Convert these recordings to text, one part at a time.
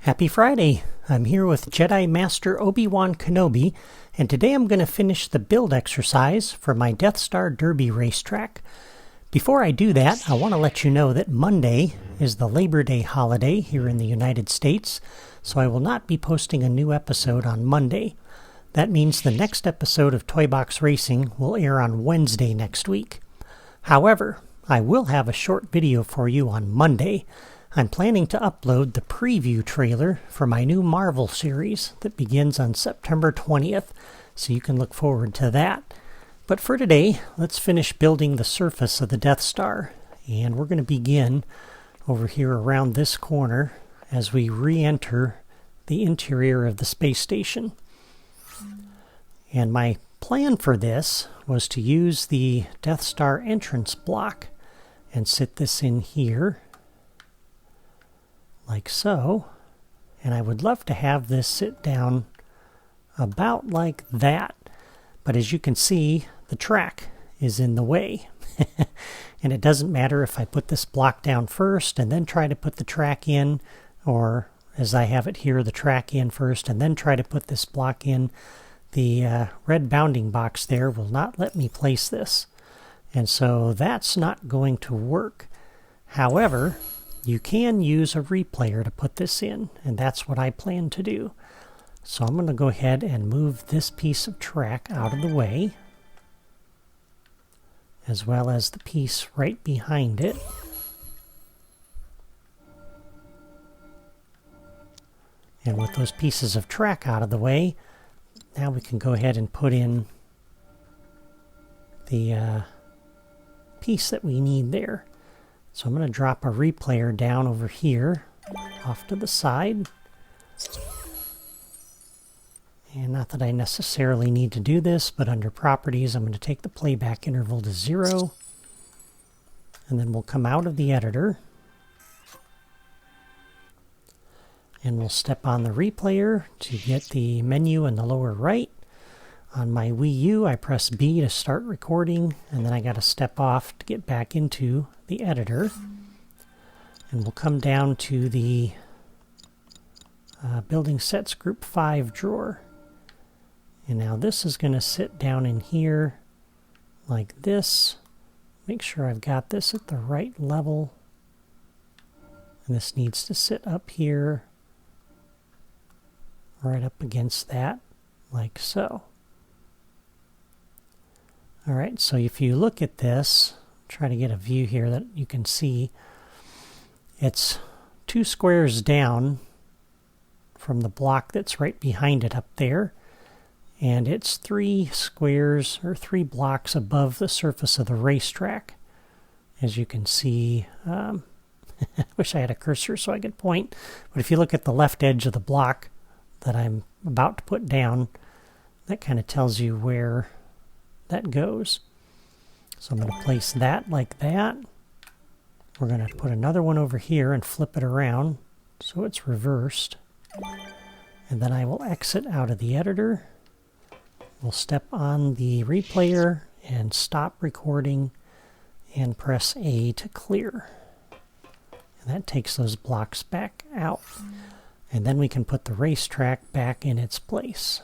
Happy Friday! I'm here with Jedi Master Obi-Wan Kenobi, and today I'm going to finish the build exercise for my Death Star Derby racetrack. Before I do that, I want to let you know that Monday is the Labor Day holiday here in the United States, so I will not be posting a new episode on Monday. That means the next episode of Toy Box Racing will air on Wednesday next week. However, I will have a short video for you on Monday. I'm planning to upload the preview trailer for my new Marvel series that begins on September 20th, so you can look forward to that. But for today, let's finish building the surface of the Death Star, and we're going to begin over here around this corner as we re-enter the interior of the space station. And my plan for this was to use the Death Star entrance block and sit this in here like so, and I would love to have this sit down about like that, but as you can see, the track is in the way. And it doesn't matter if I put this block down first and then try to put the track in, or as I have it here, the track in first and then try to put this block in. The red bounding box there will not let me place this, and so that's not going to work. However, you can use a replayer to put this in, and that's what I plan to do. So I'm going to go ahead and move this piece of track out of the way, as well as the piece right behind it. And with those pieces of track out of the way, now we can go ahead and put in the piece that we need there. So I'm going to drop a replayer down over here, off to the side. And not that I necessarily need to do this, but under Properties, I'm going to take the playback interval to 0. And then we'll come out of the editor. And we'll step on the replayer to get the menu in the lower right. On my Wii U, I press B to start recording, and then I got to step off to get back into the editor. And we'll come down to the Building Sets Group 5 drawer. And now this is going to sit down in here like this. Make sure I've got this at the right level. And this needs to sit up here, right up against that, like so. Alright, so if you look at this, try to get a view here that you can see, it's 2 squares down from the block that's right behind it up there, and it's 3 squares or 3 blocks above the surface of the racetrack. As you can see, I wish I had a cursor so I could point, but if you look at the left edge of the block that I'm about to put down, that kind of tells you where that goes. So I'm going to place that like that. We're going to put another one over here and flip it around so it's reversed. And then I will exit out of the editor. We'll step on the replayer and stop recording and press A to clear. And that takes those blocks back out. And then we can put the racetrack back in its place.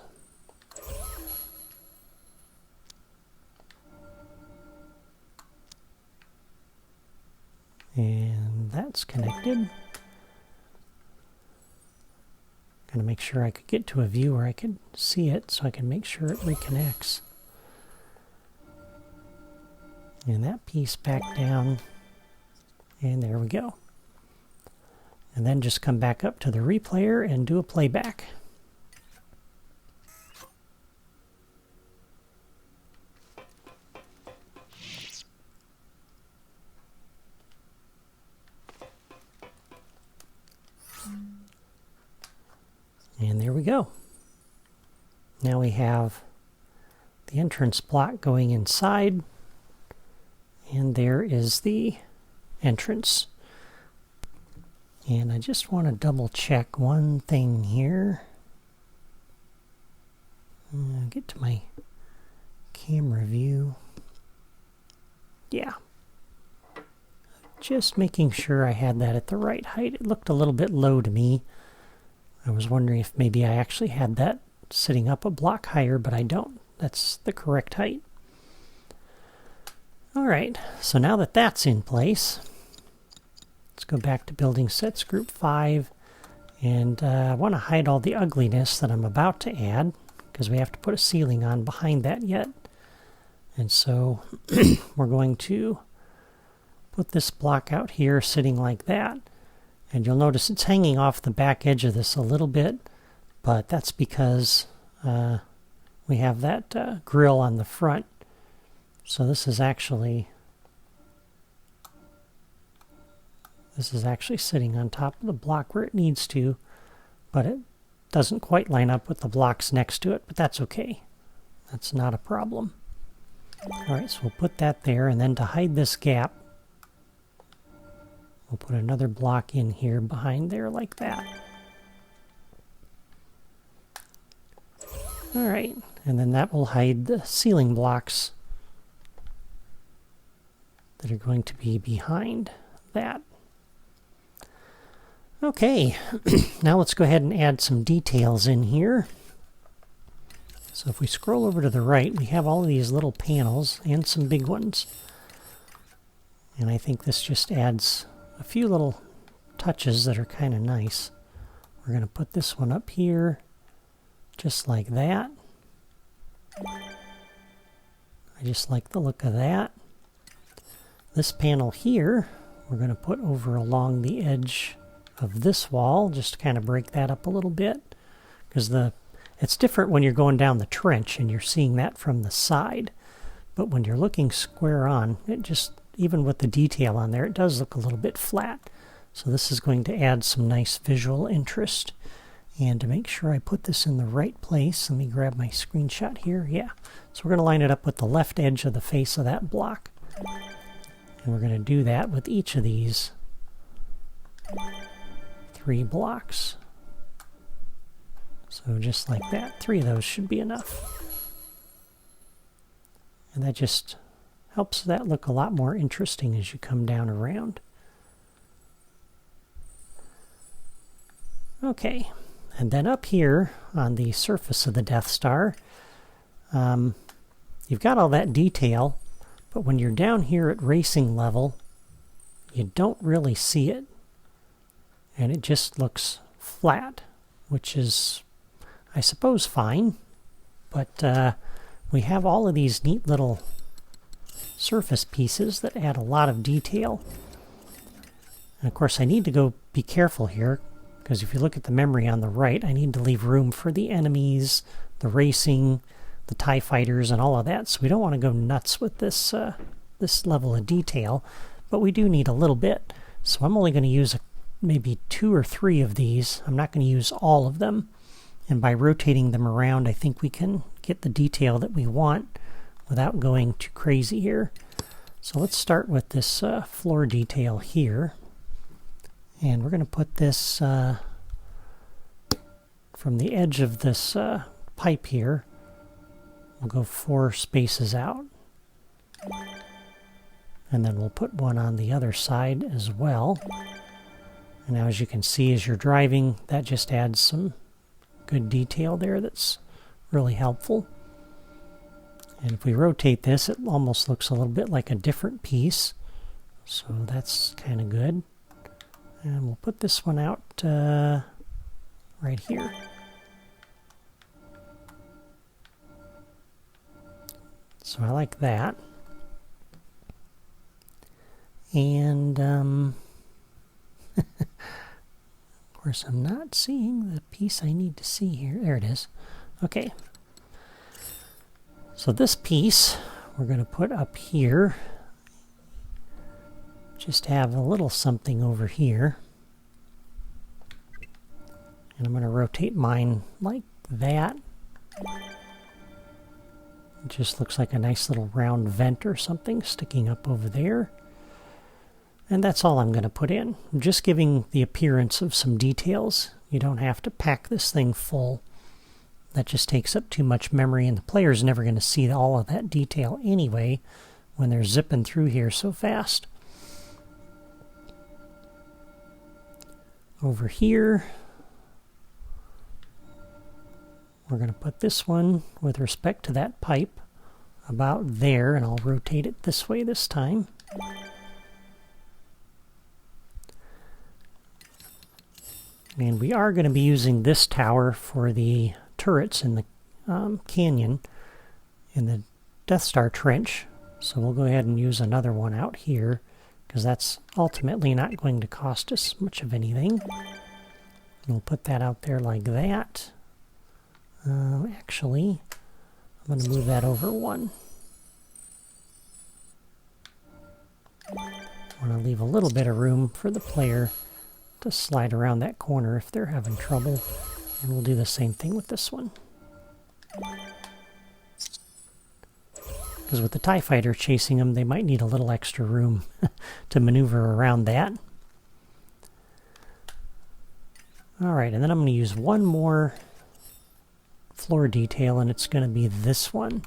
And that's connected. Going to make sure I could get to a view where I could see it so I can make sure it reconnects. And that piece back down. And there we go. And then just come back up to the replayer and do a playback. And there we go. Now we have the entrance block going inside, and there is the entrance. And I just want to double check one thing here. Get to my camera view. Yeah. Just making sure I had that at the right height. It looked a little bit low to me. I was wondering if maybe I actually had that sitting up a block higher, but I don't. That's the correct height. All right, so now that that's in place, let's go back to Building Sets Group 5. And I want to hide all the ugliness that I'm about to add, because we have to put a ceiling on behind that yet. And so we're going to put this block out here sitting like that. And you'll notice it's hanging off the back edge of this a little bit, but that's because we have that grill on the front. So this is actually sitting on top of the block where it needs to, but it doesn't quite line up with the blocks next to it, but that's okay. That's not a problem. All right, so we'll put that there, and then to hide this gap, we'll put another block in here behind there like that. All right, and then that will hide the ceiling blocks that are going to be behind that. Okay, now let's go ahead and add some details in here. So if we scroll over to the right, we have all of these little panels and some big ones. And I think this just adds a few little touches that are kind of nice. We're going to put this one up here, just like that. I just like the look of that. This panel here, we're going to put over along the edge of this wall, just to kind of break that up a little bit, because it's different when you're going down the trench and you're seeing that from the side. But when you're looking square on, it just, even with the detail on there, it does look a little bit flat. So this is going to add some nice visual interest. And to make sure I put this in the right place, let me grab my screenshot here. Yeah, so we're going to line it up with the left edge of the face of that block. And we're going to do that with each of these 3 blocks. So just like that, 3 of those should be enough. And that just helps that look a lot more interesting as you come down around. Okay, and then up here on the surface of the Death Star, you've got all that detail, but when you're down here at racing level, you don't really see it. And it just looks flat, which is, I suppose, fine. But we have all of these neat little surface pieces that add a lot of detail. And of course, I need to go be careful here, because if you look at the memory on the right, I need to leave room for the enemies, the racing, the TIE fighters, and all of that. So we don't want to go nuts with this, this level of detail, but we do need a little bit. So I'm only going to use maybe 2 or 3 of these. I'm not going to use all of them. And by rotating them around, I think we can get the detail that we want without going too crazy here. So let's start with this floor detail here. And we're going to put this from the edge of this pipe here. We'll go 4 spaces out. And then we'll put one on the other side as well. And now as you can see as you're driving, that just adds some good detail there that's really helpful. And if we rotate this, it almost looks a little bit like a different piece. So that's kind of good. And we'll put this one out right here. So I like that. And of course I'm not seeing the piece I need to see here. There it is. Okay. So this piece we're going to put up here. Just have a little something over here. And I'm going to rotate mine like that. It just looks like a nice little round vent or something sticking up over there. And that's all I'm going to put in. I'm just giving the appearance of some details. You don't have to pack this thing full. That just takes up too much memory, and the player's never going to see all of that detail anyway when they're zipping through here so fast. Over here, we're going to put this one with respect to that pipe about there, and I'll rotate it this way this time. And we are going to be using this tower for the turrets in the canyon, in the Death Star trench. So we'll go ahead and use another one out here, because that's ultimately not going to cost us much of anything. And we'll put that out there like that. Actually, I'm going to move that over one. I want to leave a little bit of room for the player to slide around that corner if they're having trouble. And we'll do the same thing with this one. Because with the TIE fighter chasing them, they might need a little extra room to maneuver around that. Alright, and then I'm going to use one more floor detail, and it's going to be this one.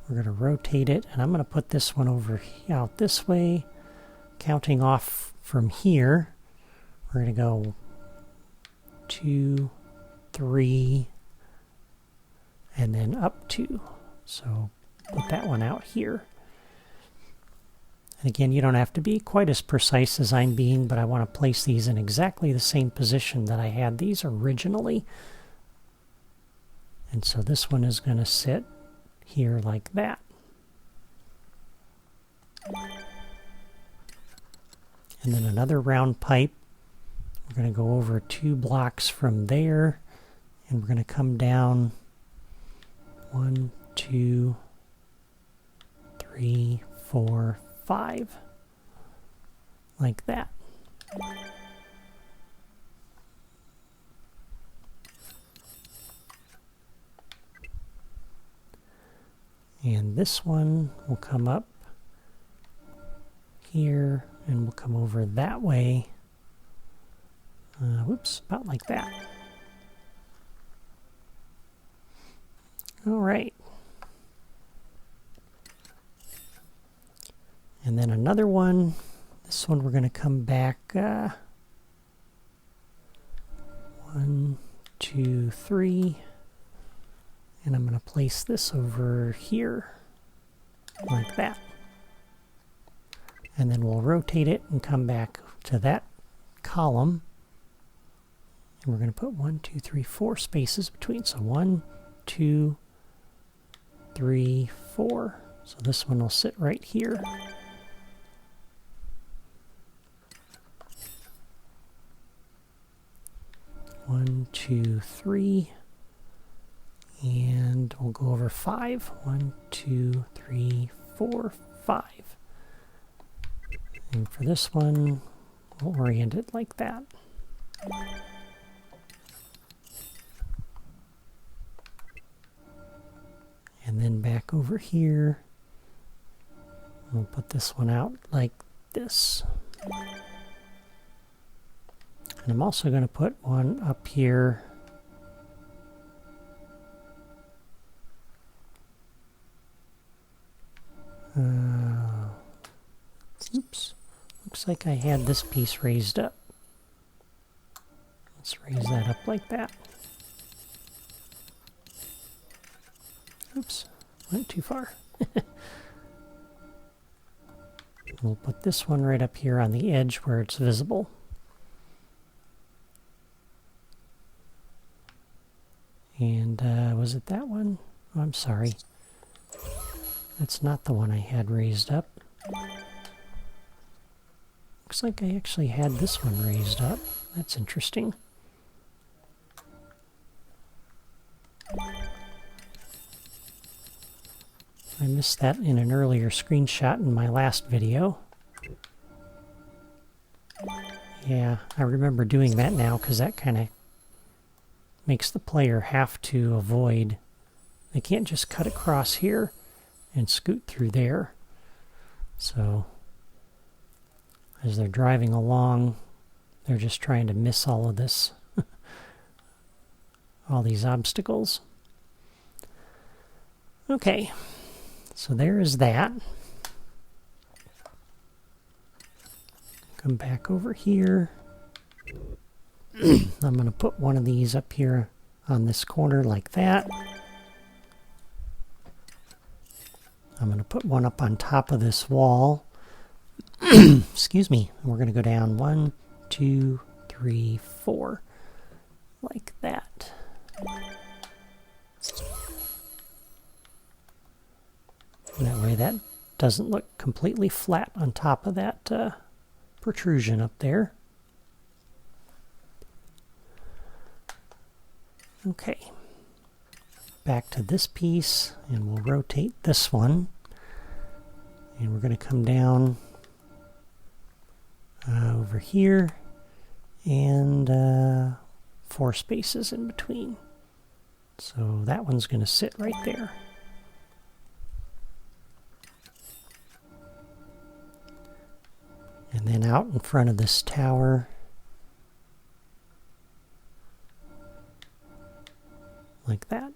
We're going to rotate it, and I'm going to put this one over out this way, counting off from here. We're going to go 2, 3, and then up 2. So put that one out here. And again, you don't have to be quite as precise as I'm being, but I want to place these in exactly the same position that I had these originally. And so this one is going to sit here like that. And then another round pipe. We're going to go over 2 blocks from there, and we're going to come down 1, 2, 3, 4, 5, like that. And this one will come up here, and we'll come over that way. Whoops, about like that. All right. And then another one. This one we're going to come back 1, 2, 3. And I'm going to place this over here like that. And then we'll rotate it and come back to that column. And we're going to put 1, 2, 3, 4 spaces between. So 1, 2, 3, 4. So this one will sit right here. One, 2, 3. And we'll go over 5. 1, 2, 3, 4, 5. And for this one, we'll orient it like that. And then back over here, we'll put this one out like this. And I'm also going to put one up here. Oops. Looks like I had this piece raised up. Let's raise that up like that. Oops, went too far. We'll put this one right up here on the edge where it's visible. And was it that one? Oh, I'm sorry. That's not the one I had raised up. Looks like I actually had this one raised up. That's interesting. I missed that in an earlier screenshot in my last video. Yeah, I remember doing that now because that kind of makes the player have to avoid. They can't just cut across here and scoot through there. So as they're driving along, they're just trying to miss all of this, all these obstacles. Okay, so there is that. Come back over here. I'm going to put one of these up here on this corner like that. I'm going to put one up on top of this wall. Excuse me. And we're going to go down 1, 2, 3, 4. Like that. And that way that doesn't look completely flat on top of that protrusion up there. Okay. Back to this piece, and we'll rotate this one. And we're going to come down over here and 4 spaces in between. So that one's going to sit right there. And then out in front of this tower, like that.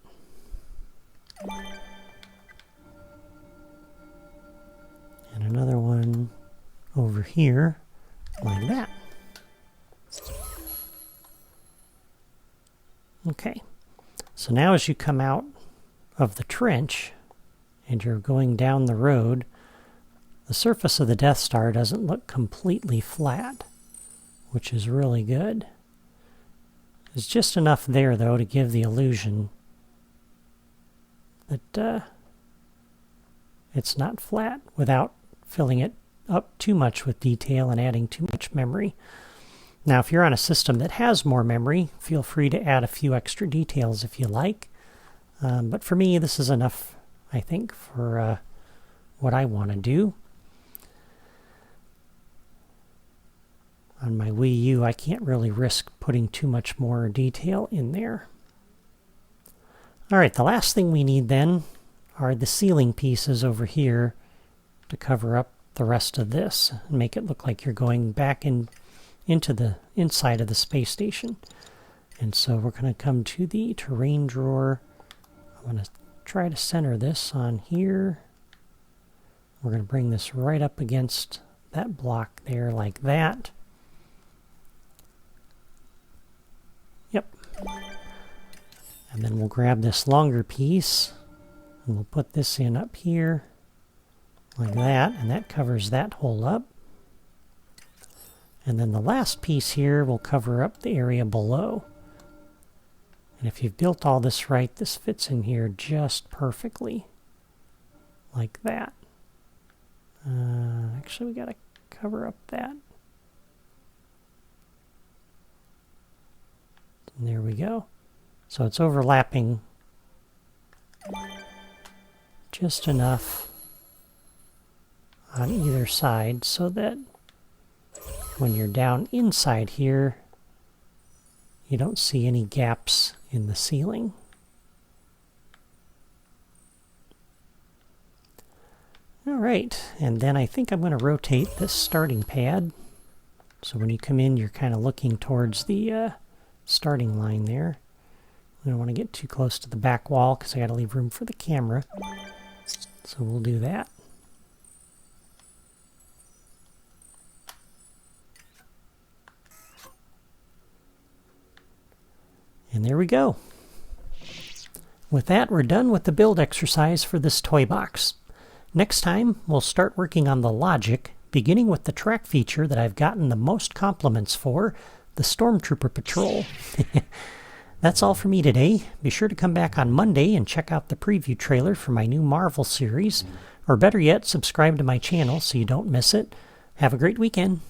And another one over here, like that. Okay, so now as you come out of the trench and you're going down the road, the surface of the Death Star doesn't look completely flat, which is really good. There's just enough there, though, to give the illusion that it's not flat without filling it up too much with detail and adding too much memory. Now, if you're on a system that has more memory, feel free to add a few extra details if you like. But for me, this is enough, I think, for what I want to do. On my Wii U, I can't really risk putting too much more detail in there. Alright, the last thing we need then are the ceiling pieces over here to cover up the rest of this and make it look like you're going back into the inside of the space station. And so we're going to come to the terrain drawer. I'm going to try to center this on here. We're going to bring this right up against that block there like that. Yep. And then we'll grab this longer piece and we'll put this in up here like that, and that covers that hole up. And then the last piece here will cover up the area below. And if you've built all this right, this fits in here just perfectly like that. Actually, we got to cover up that. And there we go. So it's overlapping just enough on either side so that when you're down inside here, you don't see any gaps in the ceiling. All right, and then I think I'm going to rotate this starting pad. So when you come in, you're kind of looking towards the starting line there. We don't want to get too close to the back wall because I got to leave room for the camera. So we'll do that. And there we go. With that, we're done with the build exercise for this toy box. Next time, we'll start working on the logic, beginning with the track feature that I've gotten the most compliments for, the Stormtrooper Patrol. That's all for me today. Be sure to come back on Monday and check out the preview trailer for my new Marvel series. Or better yet, subscribe to my channel so you don't miss it. Have a great weekend.